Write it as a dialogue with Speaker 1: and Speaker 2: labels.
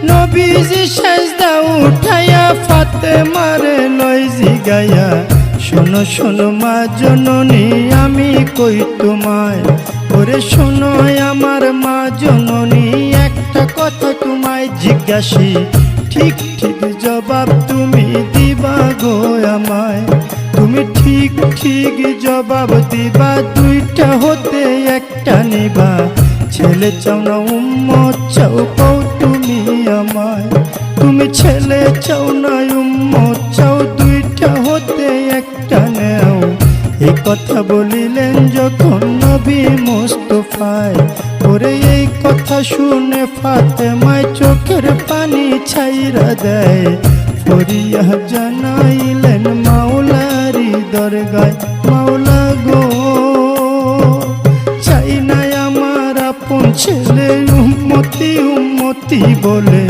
Speaker 1: নবীজি সেজদা উঠাইয়া ফাতেমারে লই জিগাইয়া, শোনো শোনো মা জননী আমি কই তোমায়, ওরে শোনো আমার মা জননী একটা কথা তোমায় জিজ্ঞাসি, ঠিক ঠিক জবাব তুমি দিবা গো আমায়, তুমি ঠিক ঠিক জবাব দিবা, দুইটা হতে একটা নিবা, ছেলে চাও না উম্মত চাও কও তুমি আমায়, তুমি ছেলে চাও না উম্মত চাও, দুইটা হতে একটা নেও। এই কথা বলিলেন যখন নবী মুস্তাফায়, ওরে এই কথা শুনে ফাতেমায় চোখের পানি ছাইরা দেয়, ফরিয়া জানাইলেন মাওলারি দরগায়, মাওলা গো চাই না আমার আপন ছেলে উম্মতি উম্মতি বলে